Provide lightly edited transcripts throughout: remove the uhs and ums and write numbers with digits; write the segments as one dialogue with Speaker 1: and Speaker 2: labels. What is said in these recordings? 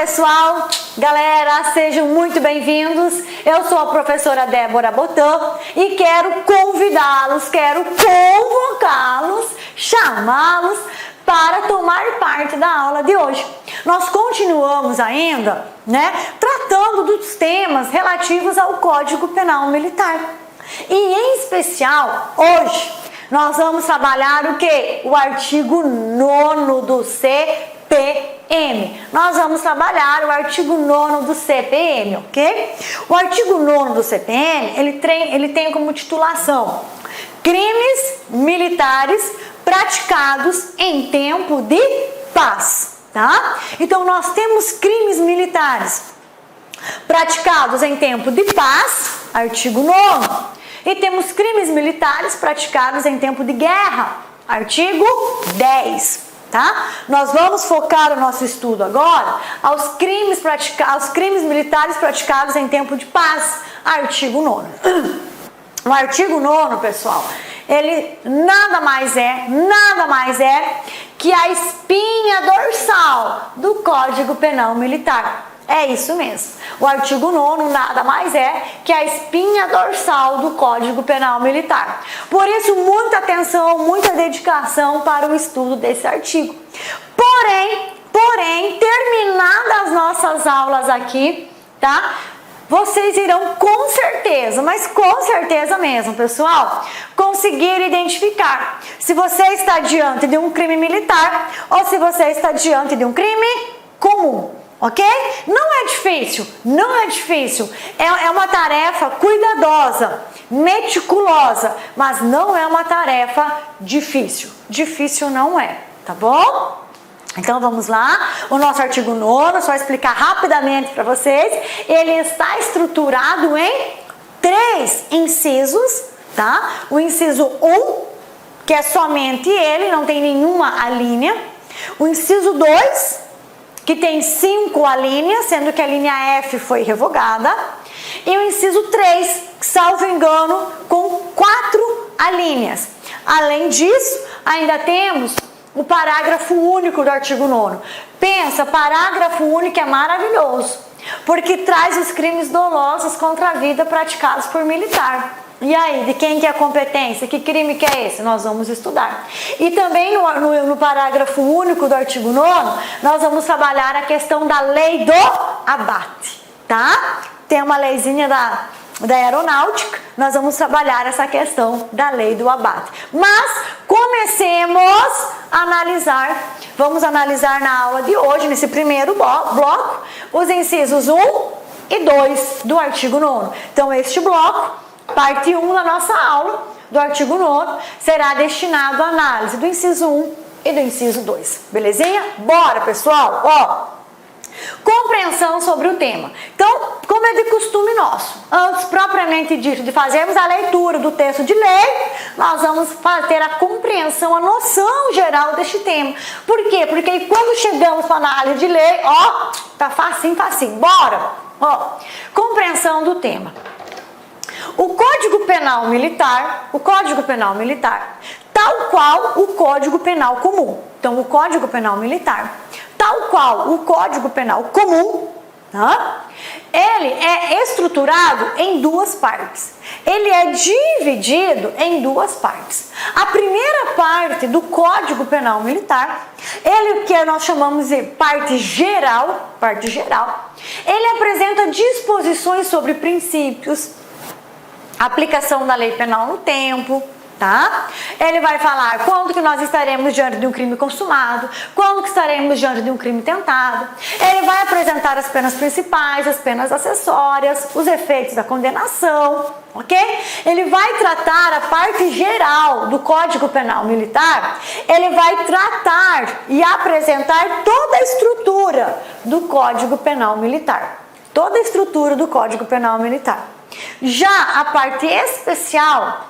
Speaker 1: pessoal, galera, sejam muito bem-vindos. Eu sou a professora Débora Botan e quero convidá-los, quero convocá-los, chamá-los para tomar parte da aula de hoje. Nós continuamos ainda, tratando dos temas relativos ao Código Penal Militar. E em especial, hoje, nós vamos trabalhar o quê? O artigo 9º do CPM. Nós vamos trabalhar o artigo 9º do CPM, ok? O artigo 9º do CPM, ele tem como titulação Crimes Militares Praticados em Tempo de Paz, tá? Então, nós temos crimes militares praticados em tempo de paz, artigo 9º, e temos crimes militares praticados em tempo de guerra, artigo 10, tá? Nós vamos focar o nosso estudo agora aos crimes militares praticados em tempo de paz, artigo 9º. O artigo 9º, pessoal, ele nada mais é que a espinha dorsal do Código Penal Militar. É isso mesmo. O artigo 9º nada mais é que a espinha dorsal do Código Penal Militar. Por isso, muita atenção, muita dedicação para o estudo desse artigo. Porém, terminadas as nossas aulas aqui, tá? Vocês irão com certeza, mas com certeza mesmo, pessoal, conseguir identificar se você está diante de um crime militar ou se você está diante de um crime comum. Ok? Não é difícil. É uma tarefa cuidadosa, meticulosa, mas não é uma tarefa difícil. Difícil não é, tá bom? Então vamos lá, o nosso artigo 9º, só explicar rapidamente para vocês, ele está estruturado em 3 incisos, tá? O inciso 1, que é somente ele, não tem nenhuma alínea. O inciso 2, que tem 5 alíneas, sendo que a linha F foi revogada. E o inciso 3, salvo engano, com 4 alíneas. Além disso, ainda temos o parágrafo único do artigo 9º. Pensa, parágrafo único é maravilhoso, porque traz os crimes dolosos contra a vida praticados por militar. E aí, de quem que é a competência? Que crime que é esse? Nós vamos estudar. E também no parágrafo único do artigo 9º, nós vamos trabalhar a questão da lei do abate, tá? Tem uma leizinha da aeronáutica, nós vamos trabalhar essa questão da lei do abate. Mas comecemos a analisar, vamos analisar na aula de hoje, nesse primeiro bloco, os incisos 1 e 2 do artigo 9º. Então, este bloco, parte 1 da nossa aula do artigo 9º, será destinado à análise do inciso 1 e do inciso 2. Belezinha? Bora, pessoal! Compreensão sobre o tema. Então, como é de costume nosso, antes propriamente dito de fazermos a leitura do texto de lei, nós vamos ter a compreensão, a noção geral deste tema. Por quê? Porque quando chegamos para a análise de lei, tá facinho. Bora! Compreensão do tema. O Código Penal Militar, tal qual o Código Penal Comum. Então, o Código Penal Militar, tal qual o Código Penal Comum, ele é estruturado em 2 partes. Ele é dividido em 2 partes. A primeira parte do Código Penal Militar, ele que nós chamamos de parte geral, ele apresenta disposições sobre princípios, aplicação da lei penal no tempo, tá? Ele vai falar quando que nós estaremos diante de um crime consumado, quando que estaremos diante de um crime tentado. Ele vai apresentar as penas principais, as penas acessórias, os efeitos da condenação, ok? Ele vai tratar a parte geral do Código Penal Militar, ele vai tratar e apresentar toda a estrutura do Código Penal Militar. Já a parte especial,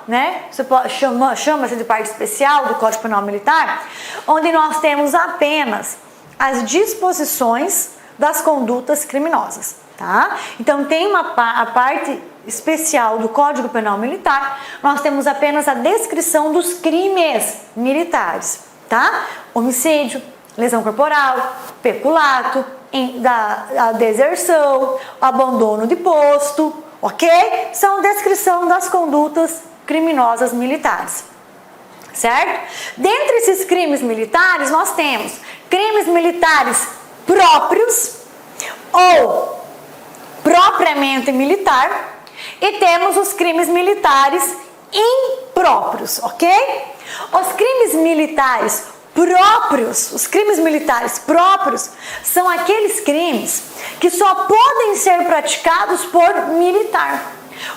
Speaker 1: chama-se de parte especial do Código Penal Militar, onde nós temos apenas as disposições das condutas criminosas, tá? Então tem a parte especial do Código Penal Militar, nós temos apenas a descrição dos crimes militares, tá? Homicídio, lesão corporal, peculato, da deserção, abandono de posto, ok? São descrição das condutas criminosas militares, certo? Dentre esses crimes militares, nós temos crimes militares próprios ou propriamente militar e temos os crimes militares impróprios, ok? Os crimes militares próprios são aqueles crimes que só podem ser praticados por militar.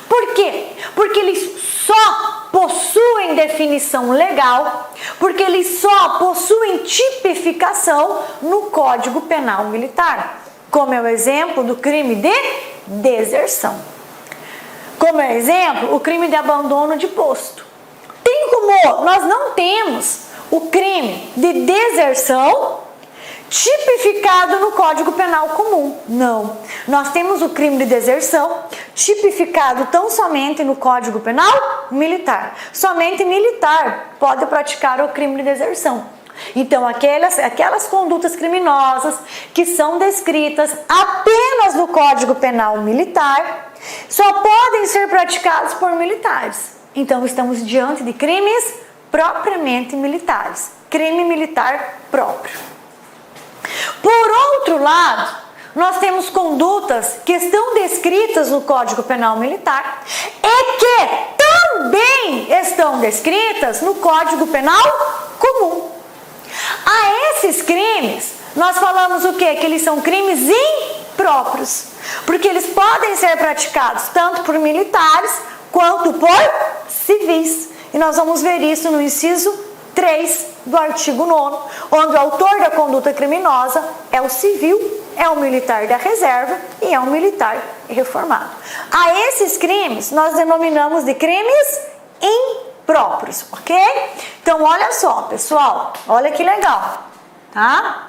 Speaker 1: Por quê? Porque eles só possuem definição legal, porque eles só possuem tipificação no Código Penal Militar, como é o exemplo do crime de deserção. Como exemplo, o crime de abandono de posto. Tem como nós não temos o crime de deserção tipificado no Código Penal comum? Não. Nós temos o crime de deserção tipificado tão somente no Código Penal Militar. Somente militar pode praticar o crime de deserção. Então, aquelas condutas criminosas que são descritas apenas no Código Penal Militar só podem ser praticados por militares. Então, estamos diante de crimes propriamente militares. Crime militar próprio. Por outro lado, nós temos condutas que estão descritas no Código Penal Militar e que também estão descritas no Código Penal comum. A esses crimes, nós falamos o quê? Que eles são crimes impróprios, porque eles podem ser praticados tanto por militares quanto por civis. E nós vamos ver isso no inciso 3 do artigo 9º, onde o autor da conduta criminosa é o civil, é o militar da reserva e é um militar reformado. A esses crimes nós denominamos de crimes impróprios, ok? Então olha só, pessoal, olha que legal, tá?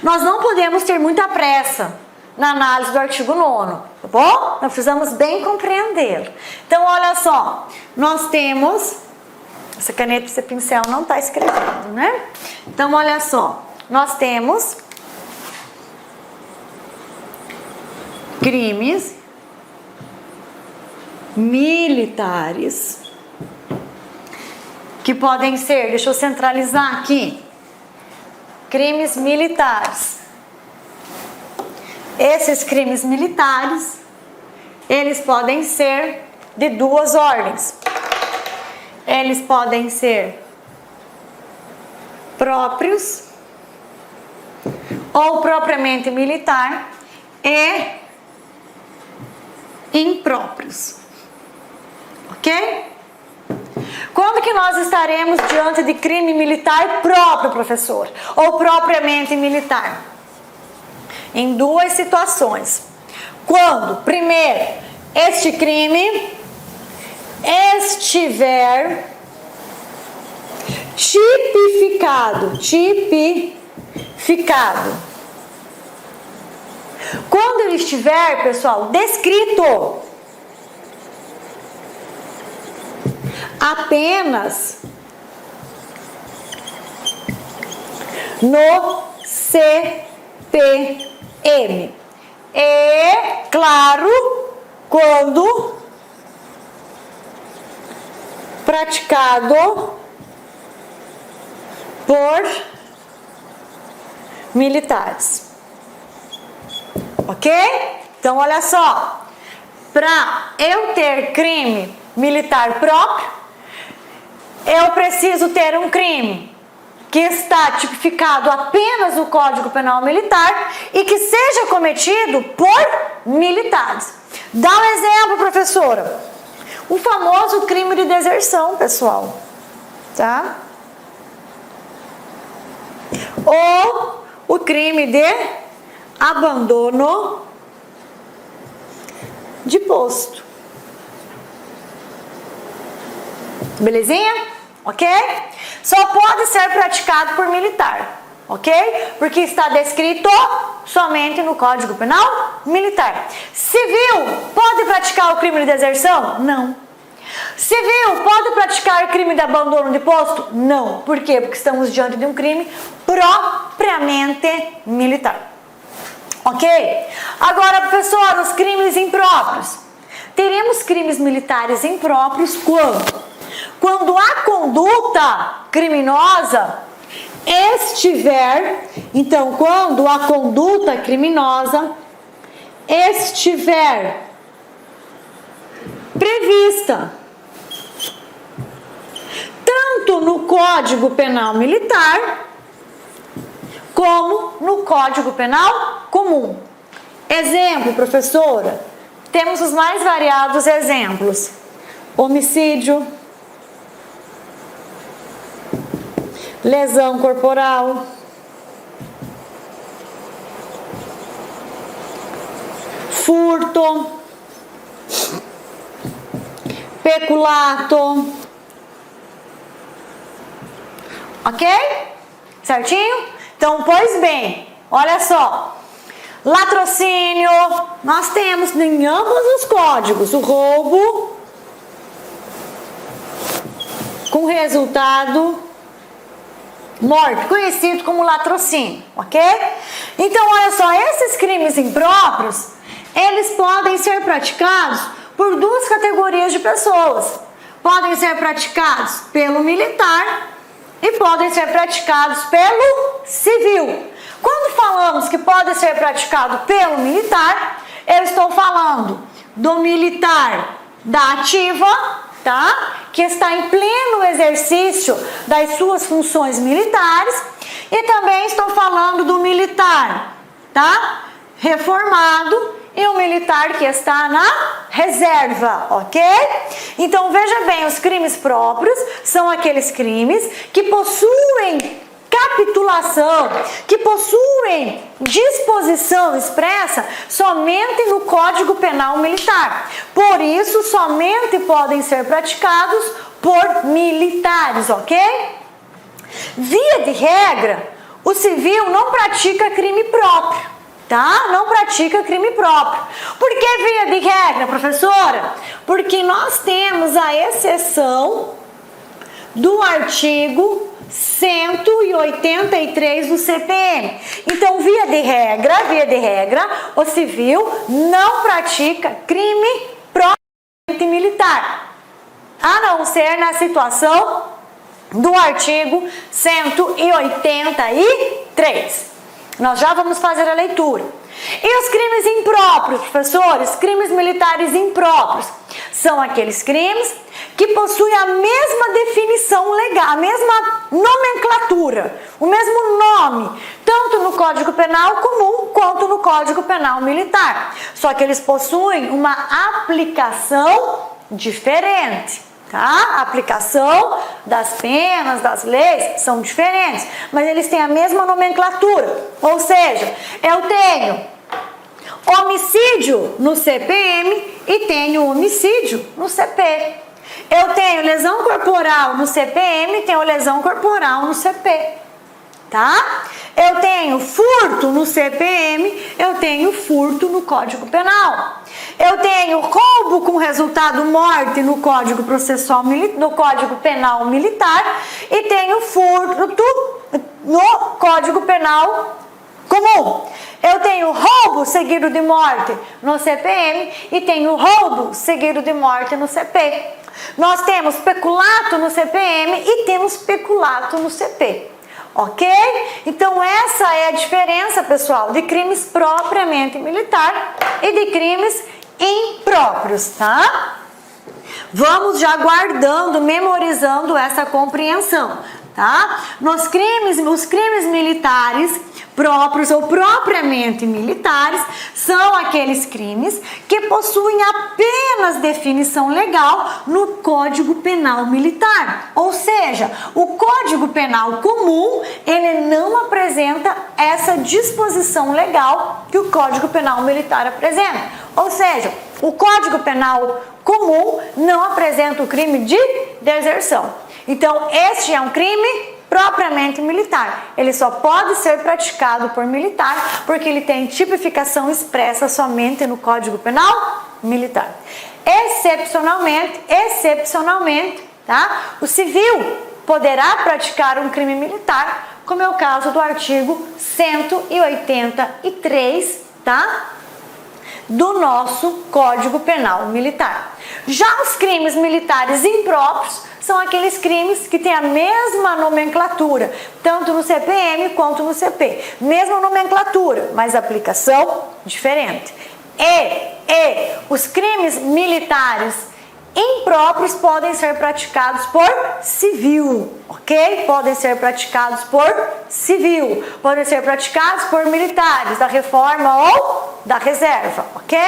Speaker 1: Nós não podemos ter muita pressa na análise do artigo 9º, tá bom? Nós precisamos bem compreendê-lo. Então olha só, nós temos... Essa caneta, esse pincel não está escrevendo, né? Então, olha só. Nós temos crimes militares que podem ser, deixa eu centralizar aqui, crimes militares. Esses crimes militares, eles podem ser de duas ordens. Eles podem ser próprios ou propriamente militar e impróprios. Ok? Quando que nós estaremos diante de crime militar próprio, professor? Ou propriamente militar? Em duas situações. Quando, primeiro, este crime estiver tipificado. Quando ele estiver, pessoal, descrito apenas no CPM. É claro, quando praticado por militares. Ok? Então, olha só. Para eu ter crime militar próprio, eu preciso ter um crime que está tipificado apenas no Código Penal Militar e que seja cometido por militares. Dá um exemplo, professora. O famoso crime de deserção, pessoal, tá? Ou o crime de abandono de posto. Belezinha? Ok? Só pode ser praticado por militar, ok? Porque está descrito somente no Código Penal Militar. Civil pode praticar o crime de deserção? Não. Civil pode praticar o crime de abandono de posto? Não. Por quê? Porque estamos diante de um crime propriamente militar. Ok? Agora, professor, os crimes impróprios. Teremos crimes militares impróprios quando a conduta criminosa estiver, então, quando a conduta criminosa estiver prevista tanto no Código Penal Militar como no Código Penal Comum. Exemplo, professora, temos os mais variados exemplos: homicídio, lesão corporal, furto, peculato. Ok? Certinho? Então, pois bem, olha só. Latrocínio, nós temos em ambos os códigos o roubo com resultado morte, conhecido como latrocínio, ok? Então, olha só, esses crimes impróprios, eles podem ser praticados por duas categorias de pessoas. Podem ser praticados pelo militar e podem ser praticados pelo civil. Quando falamos que pode ser praticado pelo militar, eu estou falando do militar da ativa, tá? Que está em pleno exercício das suas funções militares, e também estou falando do militar, tá? Reformado e o militar que está na reserva, ok? Então veja bem, os crimes próprios são aqueles crimes que possuem capitulação, que possuem disposição expressa somente no Código Penal Militar. Por isso, somente podem ser praticados por militares, ok? Via de regra, o civil não pratica crime próprio, tá? Não pratica crime próprio. Por que via de regra, professora? Porque nós temos a exceção do artigo 183 do CPM. Então, via de regra, o civil não pratica crime propriamente militar, a não ser na situação do artigo 183. Nós já vamos fazer a leitura. E os crimes impróprios, professores? Crimes militares impróprios são aqueles crimes que possuem a mesma definição legal, a mesma nomenclatura, o mesmo nome, tanto no Código Penal Comum quanto no Código Penal Militar. Só que eles possuem uma aplicação diferente, tá? A aplicação das penas, das leis são diferentes, mas eles têm a mesma nomenclatura. Ou seja, eu tenho homicídio no CPM e tenho homicídio no CP. Eu tenho lesão corporal no CPM e tenho lesão corporal no CP, tá? Eu tenho furto no CPM, eu tenho furto no Código Penal. Eu tenho roubo com resultado morte no Código Processual, no Código Penal Militar, e tenho furto no Código Penal Comum. Eu tenho roubo seguido de morte no CPM e tenho roubo seguido de morte no CP. Nós temos peculato no CPM e temos peculato no CP, ok? Então essa é a diferença, pessoal, de crimes propriamente militar e de crimes impróprios, tá? Vamos já guardando, memorizando essa compreensão, tá? Os crimes militares próprios ou propriamente militares são aqueles crimes que possuem apenas definição legal no Código Penal Militar. Ou seja, o Código Penal Comum, ele não apresenta essa disposição legal que o Código Penal Militar apresenta. Ou seja, o Código Penal Comum não apresenta o crime de deserção. Então, este é um crime propriamente militar. Ele só pode ser praticado por militar porque ele tem tipificação expressa somente no Código Penal Militar. Excepcionalmente, tá? O civil poderá praticar um crime militar, como é o caso do artigo 183 tá? Do nosso Código Penal Militar. Já os crimes militares impróprios são aqueles crimes que têm a mesma nomenclatura, tanto no CPM quanto no CP. Mesma nomenclatura, mas aplicação diferente. E os crimes militares impróprios podem ser praticados por civil, ok? Podem ser praticados por civil, podem ser praticados por militares da reforma ou da reserva, ok?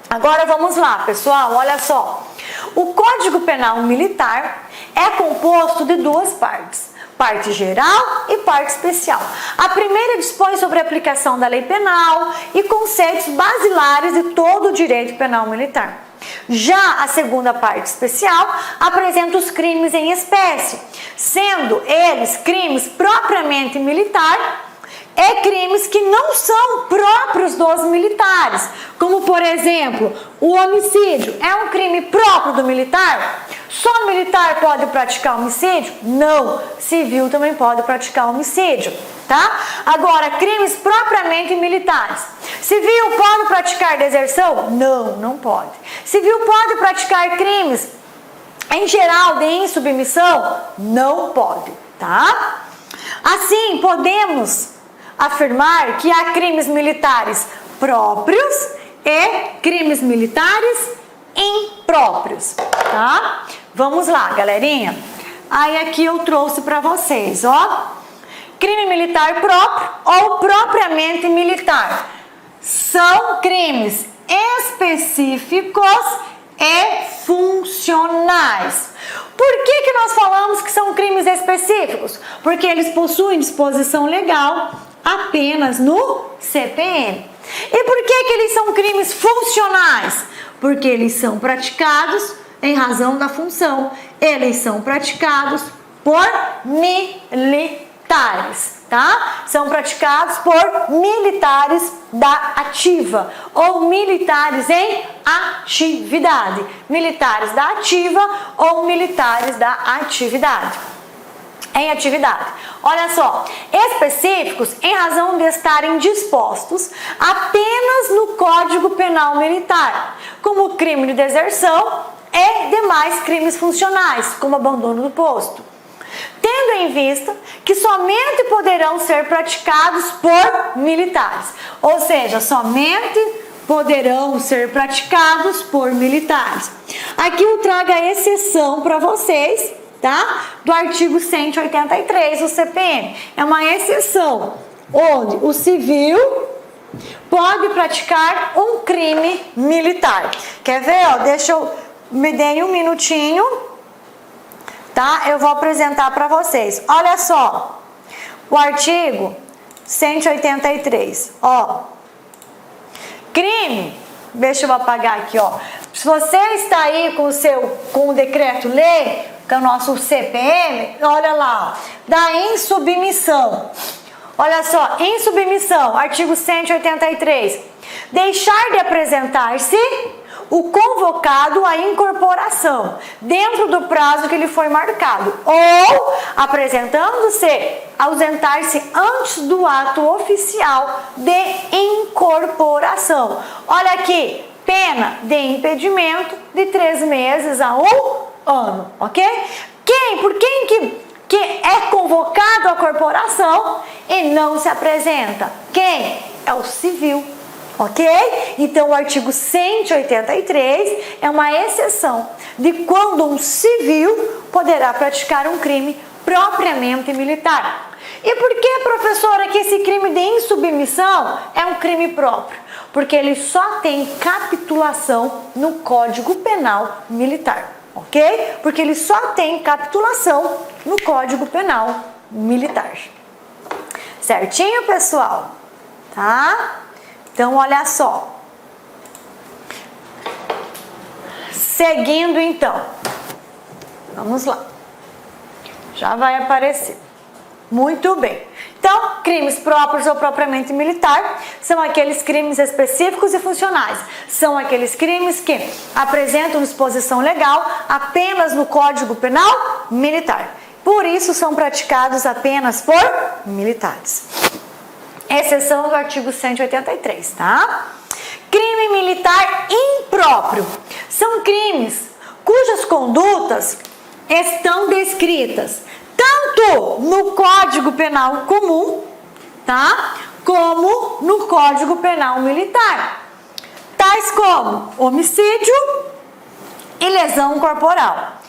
Speaker 1: Agora vamos lá, pessoal, olha só. O Código Penal Militar é composto de duas partes. Parte geral e parte especial. A primeira dispõe sobre a aplicação da lei penal e conceitos basilares de todo o direito penal militar. Já a segunda parte especial apresenta os crimes em espécie, sendo eles crimes propriamente militares e crimes que não são próprios dos militares, como por exemplo, o homicídio é um crime próprio do militar? Só militar pode praticar homicídio? Não, civil também pode praticar homicídio, tá? Agora, crimes propriamente militares. Civil pode praticar deserção? Não, não pode. Civil pode praticar crimes em geral de insubmissão? Não pode, tá? Assim, podemos afirmar que há crimes militares próprios e crimes militares impróprios, tá? Vamos lá, galerinha. Aí aqui eu trouxe para vocês, ó. Crime militar próprio ou propriamente militar são crimes específicos e funcionais. Por que nós falamos que são crimes específicos? Porque eles possuem disposição legal apenas no CPM. E por que eles são crimes funcionais? Porque eles são praticados em razão da função. Eles são praticados por militares, tá? São praticados por militares da ativa ou militares em atividade. Militares da ativa ou militares da atividade. Em atividade. Olha só, específicos em razão de estarem dispostos apenas no Código Penal Militar, como o crime de deserção e demais crimes funcionais, como abandono do posto. Tendo em vista que somente poderão ser praticados por militares, ou seja, somente poderão ser praticados por militares. Aqui eu trago a exceção para vocês, tá? Do artigo 183 do CPM. É uma exceção onde o civil pode praticar um crime militar. Quer ver? Ó, me deem um minutinho, tá? Eu vou apresentar para vocês. Olha só, o artigo 183, ó. Crime, deixa eu apagar aqui, ó. Se você está aí com o decreto-lei, que é o nosso CPM, olha lá, ó, da insubmissão. Olha só, insubmissão, artigo 183. Deixar de apresentar-se o convocado à incorporação, dentro do prazo que lhe foi marcado, ou apresentando-se, ausentar-se antes do ato oficial de incorporação. Olha aqui, pena de impedimento de 3 meses a 1 ano, ok? Por quem que é convocado à corporação e não se apresenta? Quem? É o civil. Ok? Então, o artigo 183 é uma exceção de quando um civil poderá praticar um crime propriamente militar. E por que, professora, que esse crime de insubmissão é um crime próprio? Porque ele só tem capitulação no Código Penal Militar. Ok? Porque ele só tem capitulação no Código Penal Militar. Certinho, pessoal? Tá? Então, olha só. Seguindo, então. Vamos lá. Já vai aparecer. Muito bem. Então, crimes próprios ou propriamente militar são aqueles crimes específicos e funcionais. São aqueles crimes que apresentam disposição legal apenas no Código Penal Militar. Por isso, são praticados apenas por militares. exceção do artigo 183, tá? Crime militar impróprio. São crimes cujas condutas estão descritas tanto no Código Penal comum, tá? Como no Código Penal militar. Tais como homicídio e lesão corporal.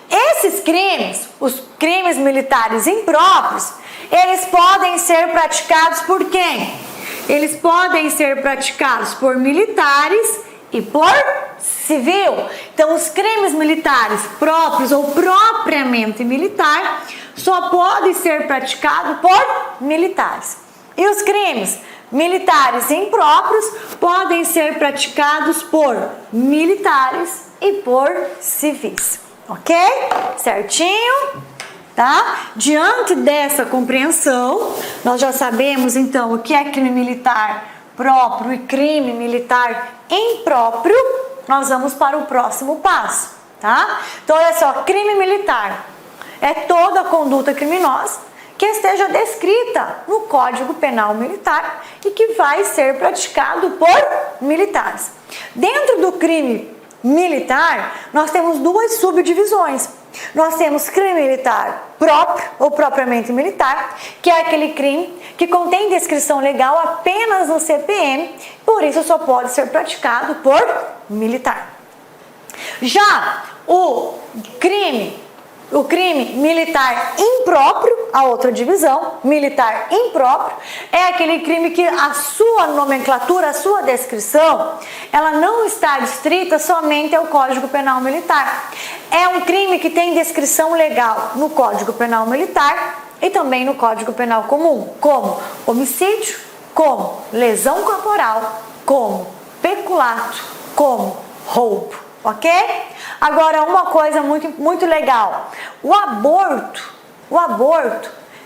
Speaker 1: Esses crimes, os crimes militares impróprios, eles podem ser praticados por quem? Eles podem ser praticados por militares e por civil. Então, os crimes militares próprios ou propriamente militar só podem ser praticados por militares. E os crimes militares impróprios podem ser praticados por militares e por civis. Ok? Certinho? Tá? Diante dessa compreensão, nós já sabemos então o que é crime militar próprio e crime militar impróprio. Nós vamos para o próximo passo, tá? Então, olha só, crime militar é toda conduta criminosa que esteja descrita no Código Penal Militar e que vai ser praticado por militares. Dentro do crime militar, nós temos duas subdivisões. Nós temos crime militar próprio ou propriamente militar, que é aquele crime que contém descrição legal apenas no CPM, por isso só pode ser praticado por militar. Já o crime militar impróprio, a outra divisão, militar impróprio, é aquele crime que a sua nomenclatura, a sua descrição, ela não está restrita somente ao Código Penal Militar. É um crime que tem descrição legal no Código Penal Militar e também no Código Penal Comum, como homicídio, como lesão corporal, como peculato, como roubo. Ok? Agora, uma coisa muito legal. O aborto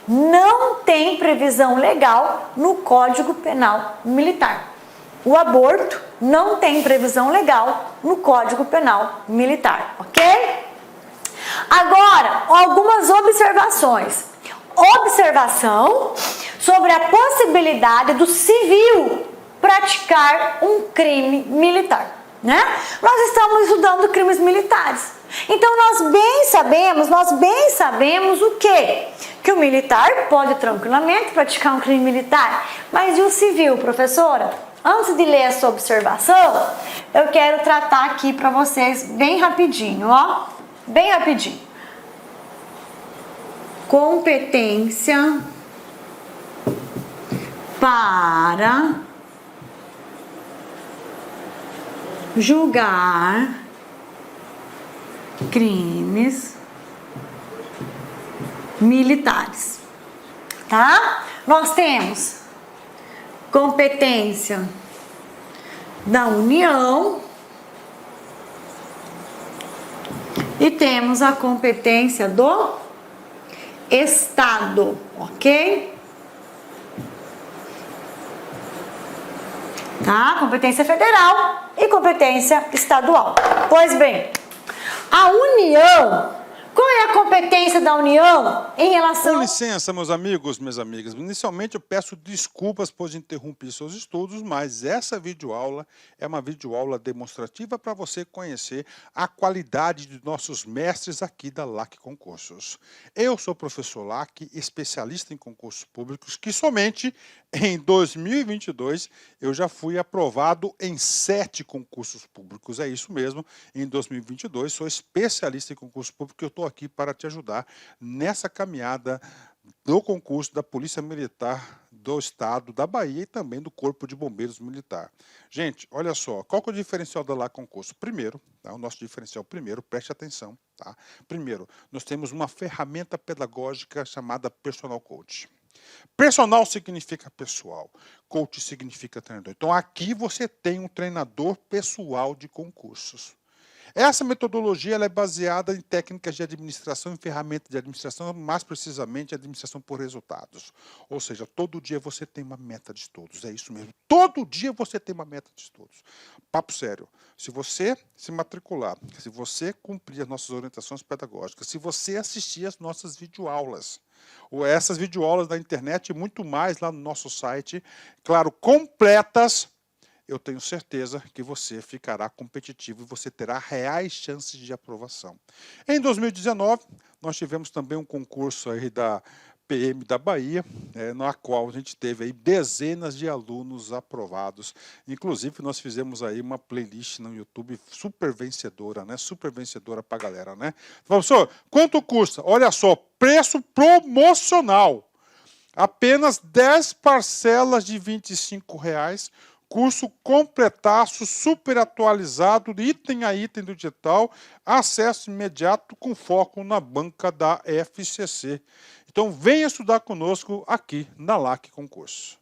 Speaker 1: não tem previsão legal no Código Penal Militar. O aborto não tem previsão legal no Código Penal Militar. Ok? Agora, algumas observações. Observação sobre a possibilidade do civil praticar um crime militar. Né? Nós estamos estudando crimes militares. Então nós bem sabemos o quê? Que o militar pode tranquilamente praticar um crime militar. Mas e o civil, professora? Antes de ler essa observação, eu quero tratar aqui para vocês bem rapidinho, ó. Bem rapidinho. Competência para julgar crimes militares, tá? Nós temos competência da União e temos a competência do Estado, ok? Tá? Competência federal e competência estadual. Pois bem, a União, qual é a competência da União em relação...
Speaker 2: Com licença, meus amigos, minhas amigas. Inicialmente eu peço desculpas por interromper seus estudos, mas essa videoaula é uma videoaula demonstrativa para você conhecer a qualidade de nossos mestres aqui da LAC Concursos. Eu sou o professor LAC, especialista em concursos públicos, que somente em 2022 eu já fui aprovado em 7 concursos públicos. É isso mesmo, em 2022 sou especialista em concurso público e eu estou aqui para te ajudar nessa caminhada do concurso da Polícia Militar do Estado da Bahia e também do Corpo de Bombeiros Militar. Gente, olha só, qual que é o diferencial da LAC Concurso? Primeiro, tá, o nosso diferencial primeiro, preste atenção, tá? Primeiro, nós temos uma ferramenta pedagógica chamada Personal Coach. Personal significa pessoal, coach significa treinador. Então aqui você tem um treinador pessoal de concursos. Essa metodologia ela é baseada em técnicas de administração e ferramentas de administração, mais precisamente administração por resultados. Ou seja, todo dia você tem uma meta de estudos, é isso mesmo. Todo dia você tem uma meta de estudos. Papo sério, se você se matricular, se você cumprir as nossas orientações pedagógicas, se você assistir às nossas videoaulas, Essas videoaulas da internet e muito mais lá no nosso site, claro, completas, eu tenho certeza que você ficará competitivo e você terá reais chances de aprovação. Em 2019, nós tivemos também um concurso aí da PM da Bahia, na qual a gente teve aí dezenas de alunos aprovados. Inclusive, nós fizemos aí uma playlist no YouTube super vencedora, né? Super vencedora para a galera, né? Professor, quanto custa? Olha só, preço promocional. Apenas 10 parcelas de R$ 25, curso completaço, super atualizado, item a item do digital, acesso imediato com foco na banca da FCC. Então venha estudar conosco aqui na LAC Concurso.